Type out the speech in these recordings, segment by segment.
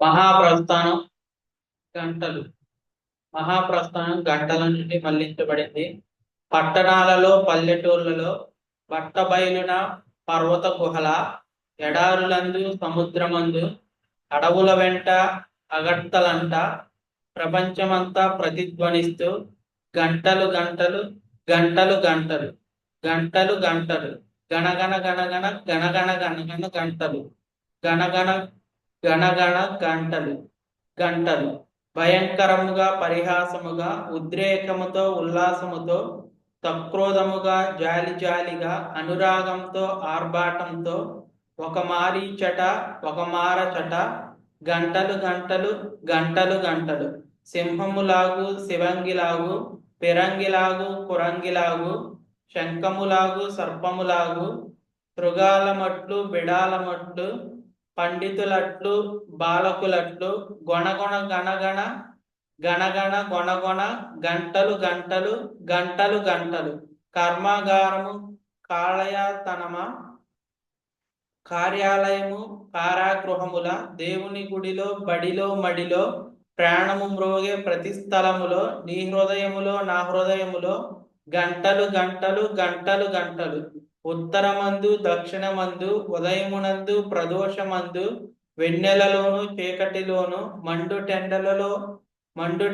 మహాప్రస్థానం గంటలు. మహాప్రస్థానం గంటల నుండి మళ్లించబడింది. పట్టణాలలో పల్లెటూర్లలో బట్టబయలున పర్వత గుహల ఎడారులందు సముద్రమందు అడవుల వెంట అగడ్తలంట ప్రపంచమంతా ప్రతిధ్వనిస్తూ గంటలు గంటలు గంటలు గంటలు గంటలు గంటలు గణగణ గణగణ గణగణ గణగణ గంటలు గణగణ గణగణ గంటలు గంటలు భయంకరముగా పరిహాసముగా ఉద్రేకముతో ఉల్లాసముతో సక్రోధముగా జాలి జాలిగా అనురాగంతో ఆర్భాటంతో ఒక మారీచట ఒక మారచట గంటలు గంటలు గంటలు గంటలు సింహములాగు శివంగిలాగు పిరంగిలాగు కురంగిలాగు శంఖములాగు సర్పములాగు తృగాలమట్లు బిడాలమట్లు పండితులట్లు బాలకులట్లు గొణగొణ గణగణ గణగణ గొణగొణ గంటలు గంటలు గంటలు గంటలు కర్మాగారము కాళయతనమ కార్యాలయము కారాగృహముల దేవుని గుడిలో బడిలో మడిలో ప్రాణము మ్రోగే ప్రతి స్థలములో నీ హృదయములో నా హృదయములో గంటలు గంటలు గంటలు గంటలు ఉత్తరమందు దక్షిణమందు ఉదయమునందు ప్రదోషమందు వెన్నెలలోను చీకటిలోను మండు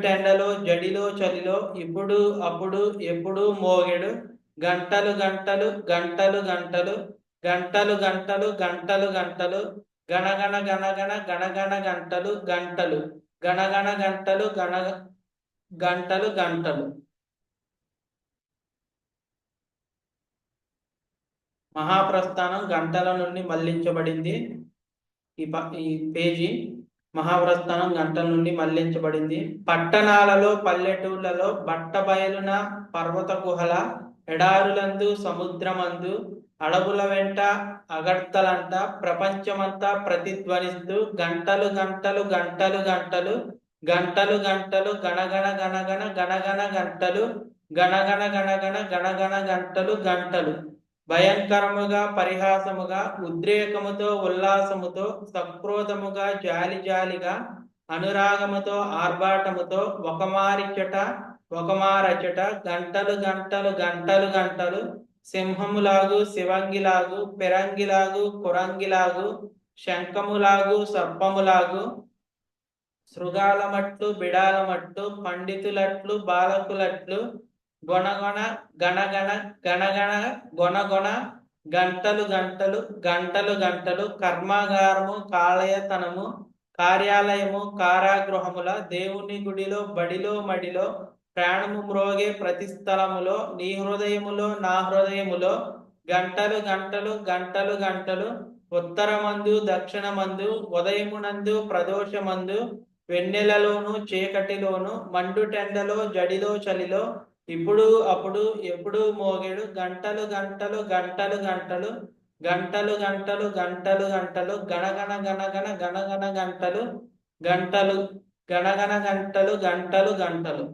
టెండలో జడిలో చలిలో ఇప్పుడు అప్పుడు ఎప్పుడు మోగెడు గంటలు గంటలు గంటలు గంటలు గంటలు గంటలు గంటలు గంటలు గణగణ గణగణ గణగణ గంటలు గంటలు గణగణ గంటలు గంటలు గంటలు. మహాప్రస్థానం గంటల నుండి మళ్లించబడింది. ఈ పేజీ మహాప్రస్థానం గంటల నుండి మళ్లించబడింది. పట్టణాలలో పల్లెటూళ్లలో బట్టబయలున పర్వత గుహల ఎడారులందు సముద్రమందు అడవుల వెంట అగడ్తలంట ప్రపంచమంతా ప్రతిధ్వనిస్తూ గంటలు గంటలు గంటలు గంటలు గంటలు గంటలు గణగణ గణగణ గణగణ గంటలు గణగణ గణగణ గణగణ గంటలు గంటలు భయంకరముగా పరిహాసముగా ఉద్రేకముతో ఉల్లాసముతో సక్రోధముగా జాలి జాలిగా అనురాగముతో ఆర్భాటముతో ఒక మారచట గంటలు గంటలు గంటలు గంటలు సింహములాగు శివంగిలాగు పిరంగిలాగు కురంగిలాగు శంఖములాగు సర్పములాగు శృగాలమట్లు బిడాలమట్లు పండితులట్లు బాలకులట్లు గొణగొణ గణగణ గణగణ గొణగొణ గంటలు గంటలు గంటలు గంటలు కర్మాగారము కాళయతనము కార్యాలయము కారాగృహముల దేవుని గుడిలో బడిలో మడిలో ప్రాణము మ్రోగే ప్రతి స్థలములో నీ హృదయములో నా హృదయములో గంటలు గంటలు గంటలు గంటలు ఉత్తరమందు దక్షిణమందు ఉదయమునందు ప్రదోషమందు వెన్నెలలోను చీకటిలోను మండుటెండలో జడిలో చలిలో ఇప్పుడు అప్పుడు ఎప్పుడు మోగేడు గంటలు గంటలు గంటలు గంటలు గంటలు గంటలు గంటలు గంటలు గణగణ గణగణ గణగణ గంటలు గంటలు గణగణ గంటలు గంటలు గంటలు